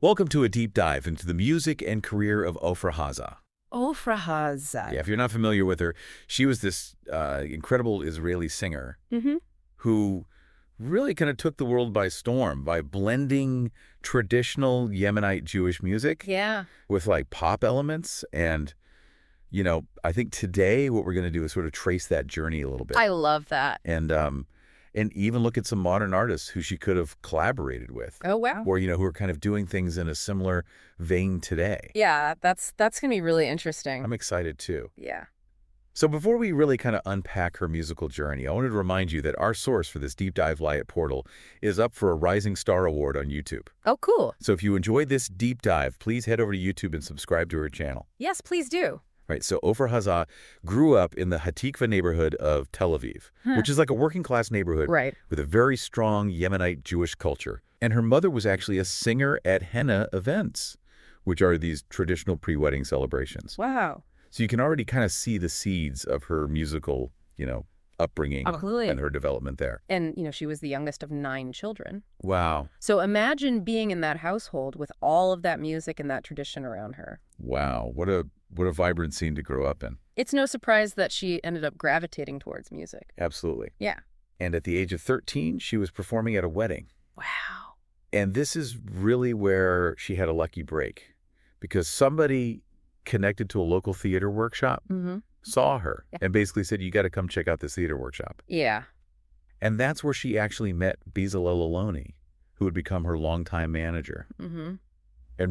Welcome to a deep dive into the music and career of Ofra Haza. Ofra Haza. Yeah, if you're not familiar with her, she was this incredible Israeli singer who really kind of took the world by storm by blending traditional Yemenite Jewish music Yeah. with like pop elements. And, I think today what we're going to do is sort of trace that journey a little bit. I love that. And even look at some modern artists who she could have collaborated with. Oh, wow. Or, who are kind of doing things in a similar vein today. Yeah, that's going to be really interesting. I'm excited too. Yeah. So before we really kind of unpack her musical journey, I wanted to remind you that our source for this deep dive Liat portal is up for a Rising Star Award on YouTube. Oh, cool. So if you enjoyed this deep dive, please head over to YouTube and subscribe to her channel. Yes, please do. Right, so Ofra Haza grew up in the Hatikva neighborhood of Tel Aviv, which is like a working-class neighborhood Right. with a very strong Yemenite Jewish culture. And her mother was actually a singer at henna events, which are these traditional pre-wedding celebrations. Wow. So you can already kind of see the seeds of her musical, upbringing Absolutely. and her development there. And, she was the youngest of 9 children. Wow. So imagine being in that household with all of that music and that tradition around her. Wow. What a vibrant scene to grow up in. It's no surprise that she ended up gravitating towards music. Absolutely. Yeah. And at the age of 13, she was performing at a wedding. Wow. And this is really where she had a lucky break, because somebody connected to a local theater workshop saw her and basically said, you got to come check out this theater workshop. Yeah. And that's where she actually met Bezalel Aloni, who would become her longtime manager and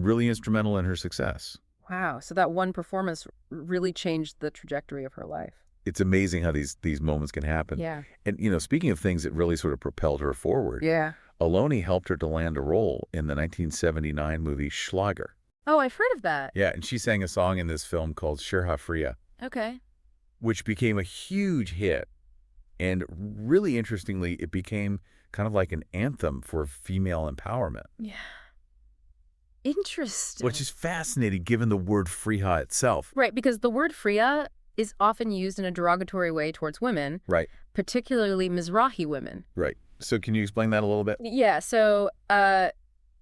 really instrumental in her success. Wow. So that one performance really changed the trajectory of her life. It's amazing how these moments can happen. Yeah. And, speaking of things that really sort of propelled her forward, Yeah. Aloni helped her to land a role in the 1979 movie Schlager. Oh, I've heard of that. Yeah, and she sang a song in this film called Shir HaFriya, Okay. which became a huge hit. And really interestingly, it became kind of like an anthem for female empowerment. Yeah. Interesting. Which is fascinating given the word friha itself. Right, because the word friya is often used in a derogatory way towards women, Right, particularly Mizrahi women. right. So can you explain that a little bit? Yeah, so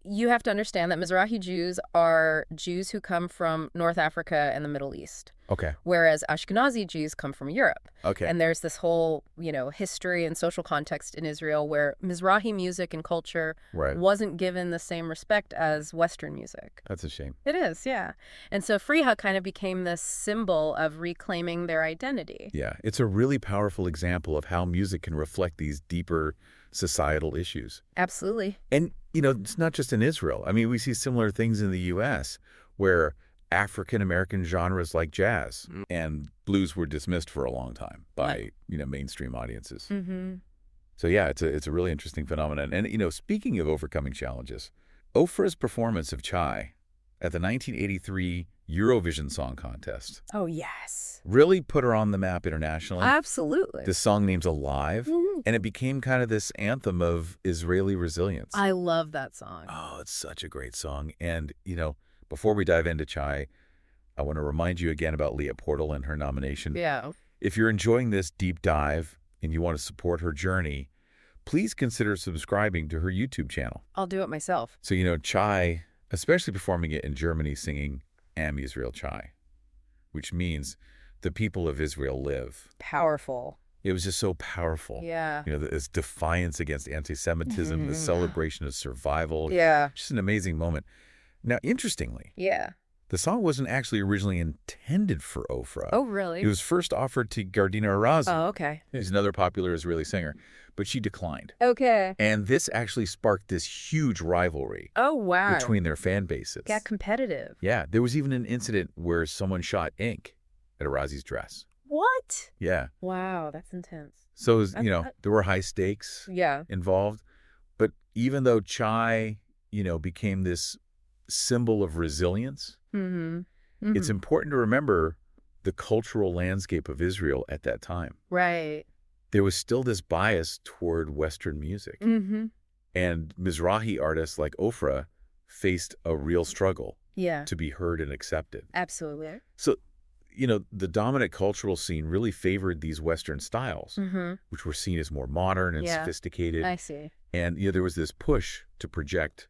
you have to understand that Mizrahi Jews are Jews who come from North Africa and the Middle East, Okay, whereas Ashkenazi Jews come from Europe. okay. And there's this whole, history and social context in Israel where Mizrahi music and culture Right. wasn't given the same respect as Western music. That's a shame. It is, yeah. And so Friha kind of became this symbol of reclaiming their identity. Yeah, it's a really powerful example of how music can reflect these deeper societal issues. Absolutely. And, it's not just in Israel. I mean, we see similar things in the U.S. where African-American genres like jazz and blues were dismissed for a long time by, mainstream audiences. So, yeah, it's a really interesting phenomenon. And, speaking of overcoming challenges, Ofra's performance of Chai at the 1983 Eurovision Song Contest Oh, yes. really put her on the map internationally. Absolutely. This song name's Alive, and it became kind of this anthem of Israeli resilience. I love that song. Oh, it's such a great song. And, before we dive into Chai, I want to remind you again about Liat Portal and her nomination. Yeah. If you're enjoying this deep dive and you want to support her journey, please consider subscribing to her YouTube channel. I'll do it myself. So, Chai, especially performing it in Germany, singing Am Yisrael Chai, which means the people of Israel live. Powerful. It was just so powerful. Yeah. This defiance against anti-Semitism, the celebration of survival. Yeah. Just an amazing moment. Now, interestingly, Yeah. the song wasn't actually originally intended for Ofra. Oh, really? It was first offered to Gardina Arazi, Oh, okay. who's another popular Israeli singer, but she declined. Okay. And this actually sparked this huge rivalry Oh, wow. between their fan bases. Got competitive. Yeah, there was even an incident where someone shot ink at Arazi's dress. What? Yeah. Wow, that's intense. So, it was, That's- there were high stakes Yeah. involved. But even though Chai, became this symbol of resilience, it's important to remember the cultural landscape of Israel at that time. Right. There was still this bias toward Western music. And Mizrahi artists like Ofra faced a real struggle Yeah. to be heard and accepted. Absolutely. So, the dominant cultural scene really favored these Western styles, which were seen as more modern and Yeah. sophisticated. I see. And, there was this push to project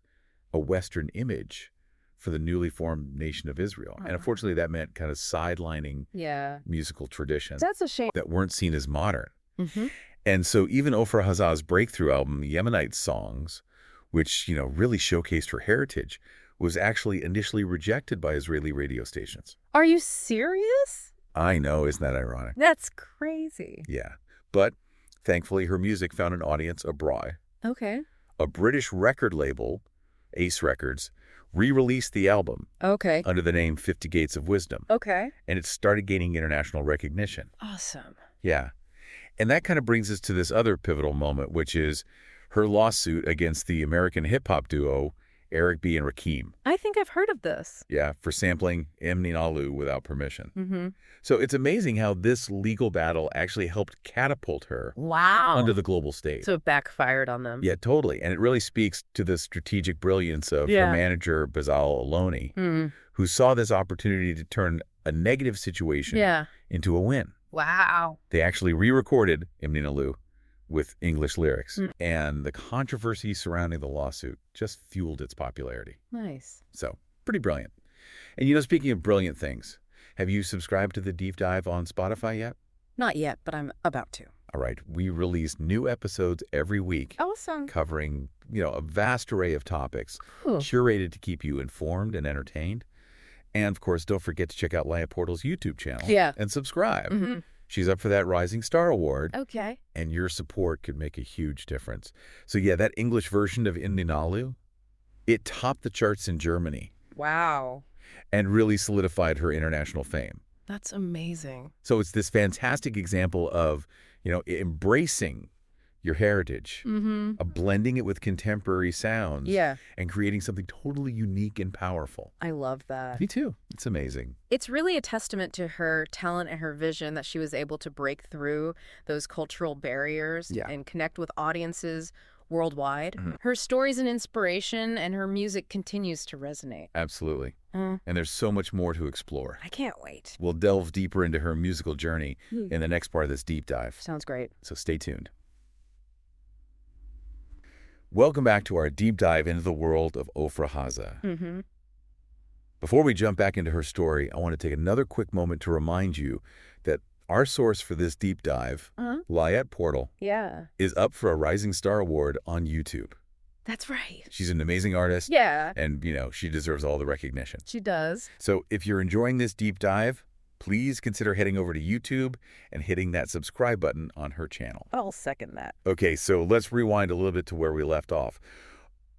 a Western image for the newly formed nation of Israel. And unfortunately, that meant kind of sidelining musical traditions That's a shame. that weren't seen as modern. And so even Ofra Haza's breakthrough album, Yemenite Songs, which, really showcased her heritage, was actually initially rejected by Israeli radio stations. Are you serious? I know, isn't that ironic? That's crazy. Yeah. But thankfully, her music found an audience abroad. Okay. A British record label, Ace Records, re-released the album under the name 50 Gates of Wisdom. Okay. And it started gaining international recognition. Awesome. Yeah. And that kind of brings us to this other pivotal moment, which is her lawsuit against the American hip-hop duo Eric B. and Rakim. I think I've heard of this. Yeah, for sampling Emni Alu without permission. So it's amazing how this legal battle actually helped catapult her onto the global stage. So it backfired on them. Yeah, totally. And it really speaks to the strategic brilliance of her manager, Bazal Aloni, who saw this opportunity to turn a negative situation into a win. Wow. They actually re-recorded Emni Alu with English lyrics, and the controversy surrounding the lawsuit just fueled its popularity. Nice. So, pretty brilliant. And speaking of brilliant things, have you subscribed to the Deep Dive on Spotify yet? Not yet, but I'm about to. All right. We release new episodes every week. Awesome. Covering, a vast array of topics, curated to keep you informed and entertained. And, of course, don't forget to check out Liat Portal's YouTube channel. And subscribe. She's up for that Rising Star Award. Okay. And your support could make a huge difference. So, yeah, that English version of Emni Alu, it topped the charts in Germany. Wow. And really solidified her international fame. That's amazing. So it's this fantastic example of, embracing your heritage, blending it with contemporary sounds, and creating something totally unique and powerful. I love that. Me too. It's amazing. It's really a testament to her talent and her vision that she was able to break through those cultural barriers and connect with audiences worldwide. Her stories and inspiration and her music continues to resonate. Absolutely. And there's so much more to explore. I can't wait. We'll delve deeper into her musical journey in the next part of this deep dive. Sounds great. So stay tuned. Welcome back to our deep dive into the world of Ofra Haza. Before we jump back into her story, I want to take another quick moment to remind you that our source for this deep dive, Liat Portal, is up for a Rising Star Award on YouTube. That's right. She's an amazing artist. Yeah. And, she deserves all the recognition. She does. So if you're enjoying this deep dive, please consider heading over to YouTube and hitting that subscribe button on her channel. I'll second that. Okay, so let's rewind a little bit to where we left off.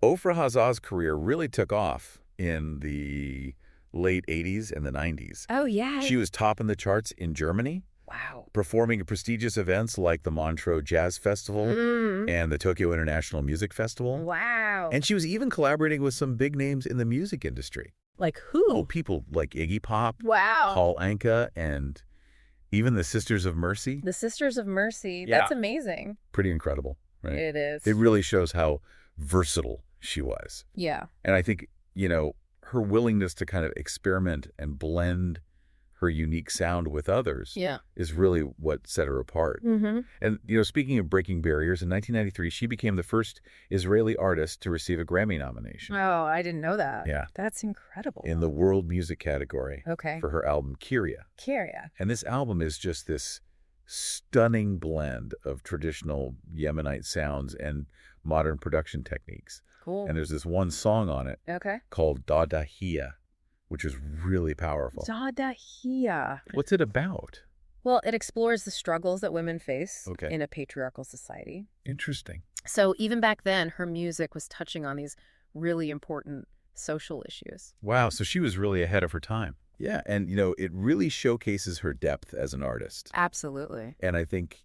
Ofra Haza's career really took off in the late 80s and the 90s. Oh, yeah. She was topping the charts in Germany. Wow. Performing at prestigious events like the Montreux Jazz Festival and the Tokyo International Music Festival. Wow. And she was even collaborating with some big names in the music industry. Like who? Oh, people like Iggy Pop, wow, Paul Anka, and even the Sisters of Mercy. The Sisters of Mercy. That's amazing. Pretty incredible, right? It is. It really shows how versatile she was. Yeah. And I think, her willingness to kind of experiment and blend her unique sound with others is really what set her apart. And, speaking of breaking barriers, in 1993, she became the first Israeli artist to receive a Grammy nomination. Oh, I didn't know that. Yeah. That's incredible. In the world music category. Okay. For her album, Kyria. Kyria. And this album is just this stunning blend of traditional Yemenite sounds and modern production techniques. Cool. And there's this one song on it called Dadahia, which is really powerful. Zadahia. What's it about? Well, it explores the struggles that women face in a patriarchal society. Interesting. So even back then, her music was touching on these really important social issues. Wow, so she was really ahead of her time. Yeah, and, it really showcases her depth as an artist. Absolutely. And I think,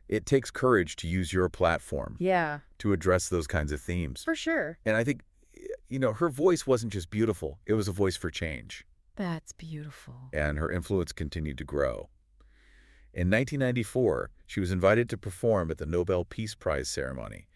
it takes courage to use your platform to address those kinds of themes. For sure. And I think, her voice wasn't just beautiful. It was a voice for change. That's beautiful. And her influence continued to grow. In 1994, she was invited to perform at the Nobel Peace Prize ceremony,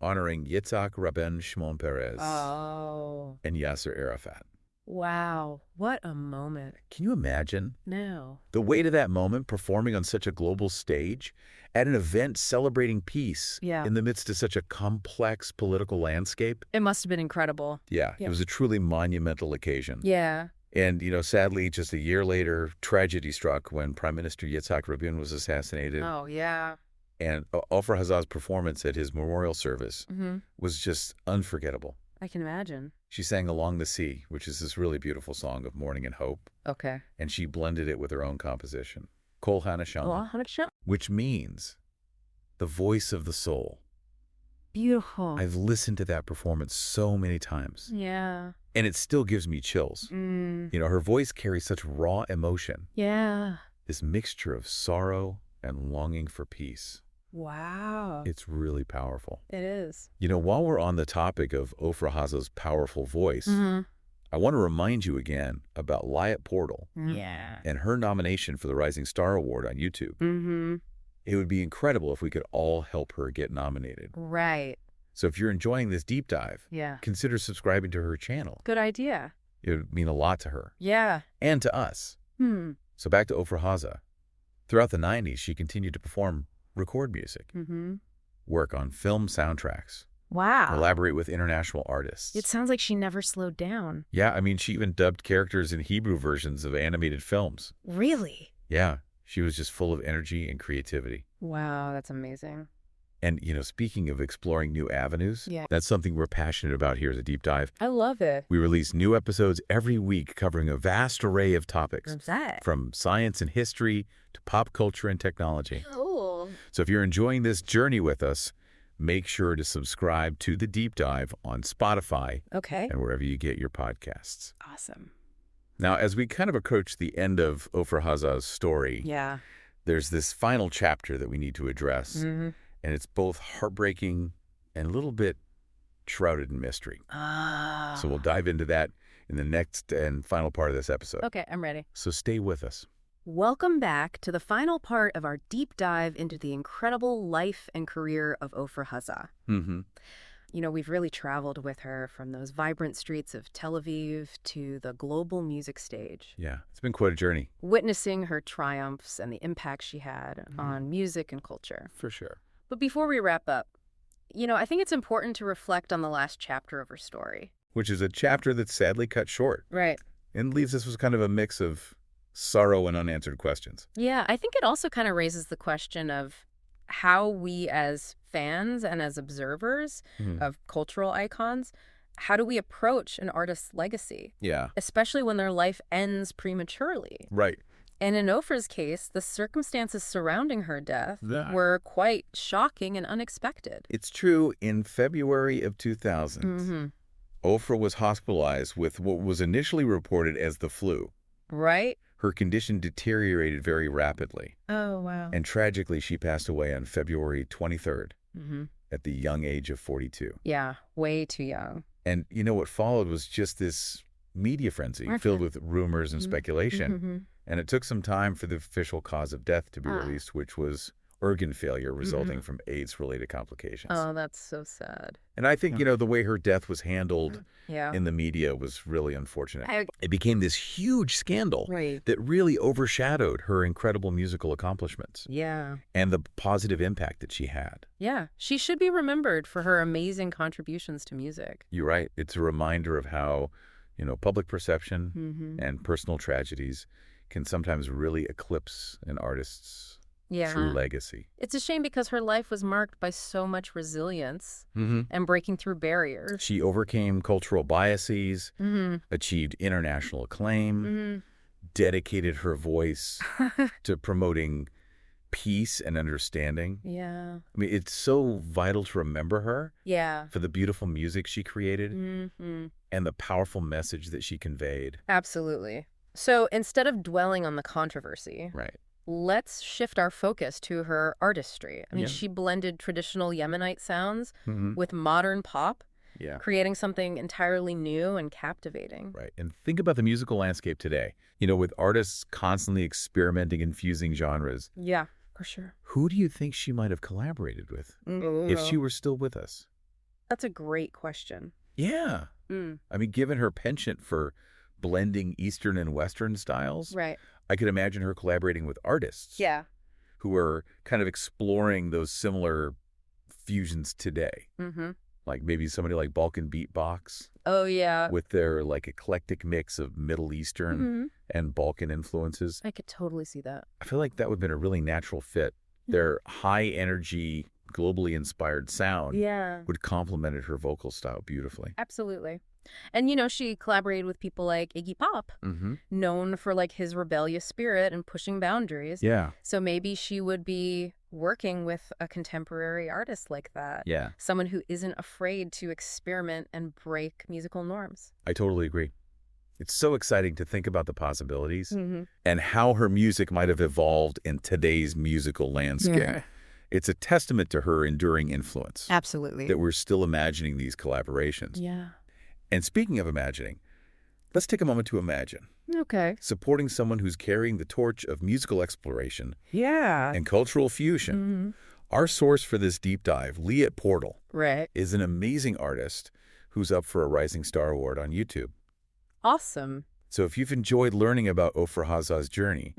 honoring Yitzhak Rabin Shimon Peres and Yasser Arafat. Wow, what a moment. Can you imagine No. the weight of that moment, performing on such a global stage at an event celebrating peace Yeah. in the midst of such a complex political landscape? It must have been incredible. Yeah, it was a truly monumental occasion. Yeah. And, sadly, just a year later, tragedy struck when Prime Minister Yitzhak Rabin was assassinated. Oh, yeah. And Ofra Haza's performance at his memorial service was just unforgettable. I can imagine. She sang Along the Sea, which is this really beautiful song of mourning and hope. Okay. And she blended it with her own composition, Kol HaNeshama, which means the voice of the soul. Beautiful. I've listened to that performance so many times. Yeah. And it still gives me chills. Her voice carries such raw emotion. Yeah. This mixture of sorrow and longing for peace. Wow. It's really powerful. It is. While we're on the topic of Ofra Haza's powerful voice, I want to remind you again about Liat Portal and her nomination for the Rising Star Award on YouTube. It would be incredible if we could all help her get nominated. Right. So if you're enjoying this deep dive, Yeah. consider subscribing to her channel. Good idea. It would mean a lot to her. Yeah. And to us. So back to Ofra Haza. Throughout the 90s, she continued to record music, work on film soundtracks, Wow. collaborate with international artists. It sounds like she never slowed down. Yeah, she even dubbed characters in Hebrew versions of animated films. Really? Yeah, she was just full of energy and creativity. Wow, that's amazing. And, speaking of exploring new avenues, that's something we're passionate about here as a Deep Dive. I love it. We release new episodes every week covering a vast array of topics, from science and history to pop culture and technology. Cool. So if you're enjoying this journey with us, make sure to subscribe to The Deep Dive on Spotify and wherever you get your podcasts. Awesome. Now, as we kind of approach the end of Ofra Haza's story, there's this final chapter that we need to address. And it's both heartbreaking and a little bit shrouded in mystery. So we'll dive into that in the next and final part of this episode. Okay, I'm ready. So stay with us. Welcome back to the final part of our deep dive into the incredible life and career of Ofra Haza. We've really traveled with her from those vibrant streets of Tel Aviv to the global music stage. Yeah, it's been quite a journey. Witnessing her triumphs and the impact she had on music and culture. For sure. But before we wrap up, I think it's important to reflect on the last chapter of her story. Which is a chapter that's sadly cut short. Right. And leaves us with kind of a mix of sorrow and unanswered questions. Yeah, I think it also kind of raises the question of how we as fans and as observers of cultural icons, how do we approach an artist's legacy? Yeah. Especially when their life ends prematurely. Right. And in Ofra's case, the circumstances surrounding her death were quite shocking and unexpected. It's true. In February of 2000, Ofra was hospitalized with what was initially reported as the flu. Right? Her condition deteriorated very rapidly. Oh, wow. And tragically, she passed away on February 23rd at the young age of 42. Yeah, way too young. And what followed was just this media frenzy filled with rumors and speculation. And it took some time for the official cause of death to be released, which was organ failure resulting from AIDS-related complications. Oh, that's so sad. And I think, the way her death was handled in the media was really unfortunate. It became this huge scandal that really overshadowed her incredible musical accomplishments. Yeah. And the positive impact that she had. Yeah. She should be remembered for her amazing contributions to music. You're right. It's a reminder of how, public perception and personal tragedies can sometimes really eclipse an artist's true legacy. It's a shame because her life was marked by so much resilience and breaking through barriers. She overcame cultural biases, achieved international acclaim, dedicated her voice to promoting peace and understanding. Yeah. It's so vital to remember her for the beautiful music she created and the powerful message that she conveyed. Absolutely. So instead of dwelling on the controversy, let's shift our focus to her artistry. She blended traditional Yemenite sounds with modern pop, creating something entirely new and captivating. Right. And think about the musical landscape today, with artists constantly experimenting and fusing genres. Yeah, for sure. Who do you think she might have collaborated with if she were still with us? That's a great question. Yeah. Given her penchant for blending Eastern and Western styles. Right. I could imagine her collaborating with artists Yeah. who are kind of exploring those similar fusions today. Mm-hmm. Like maybe somebody like Balkan Beatbox Oh, yeah. with their like eclectic mix of Middle Eastern and Balkan influences. I could totally see that. I feel like that would have been a really natural fit. Their high energy, globally inspired sound would complement her vocal style beautifully. Absolutely. And, she collaborated with people like Iggy Pop, known for like his rebellious spirit and pushing boundaries. Yeah. So maybe she would be working with a contemporary artist like that. Yeah. Someone who isn't afraid to experiment and break musical norms. I totally agree. It's so exciting to think about the possibilities and how her music might have evolved in today's musical landscape. Yeah. It's a testament to her enduring influence. Absolutely. That we're still imagining these collaborations. Yeah. And speaking of imagining, let's take a moment to imagine. Okay. Supporting someone who's carrying the torch of musical exploration Yeah. and cultural fusion. Our source for this deep dive, Liat Portal, is an amazing artist who's up for a Rising Star Award on YouTube. Awesome. So if you've enjoyed learning about Ofra Haza's journey,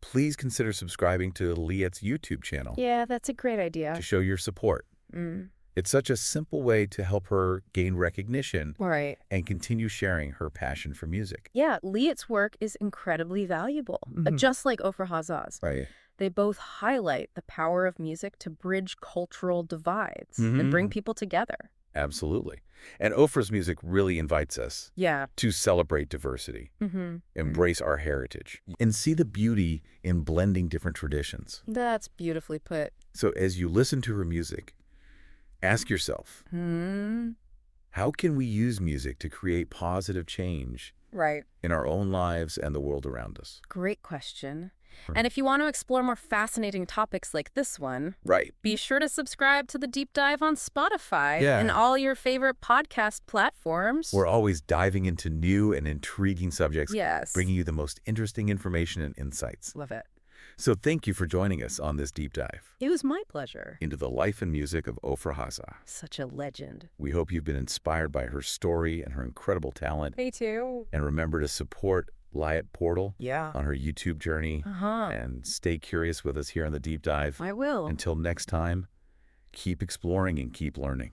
please consider subscribing to Liat's YouTube channel. Yeah, that's a great idea. To show your support. It's such a simple way to help her gain recognition and continue sharing her passion for music. Yeah, Liat's work is incredibly valuable, just like Ofra Haza's. Right. They both highlight the power of music to bridge cultural divides and bring people together. Absolutely. And Ofra's music really invites us to celebrate diversity, embrace our heritage, and see the beauty in blending different traditions. That's beautifully put. So as you listen to her music, ask yourself, how can we use music to create positive change in our own lives and the world around us? Great question. And if you want to explore more fascinating topics like this one, be sure to subscribe to The Deep Dive on Spotify and all your favorite podcast platforms. We're always diving into new and intriguing subjects, Yes. bringing you the most interesting information and insights. Love it. So thank you for joining us on this deep dive It was my pleasure. into the life and music of Ofra Haza. Such a legend. We hope you've been inspired by her story and her incredible talent. Me too. And remember to support Liat Portal on her YouTube journey. And stay curious with us here on The Deep Dive. I will. Until next time, keep exploring and keep learning.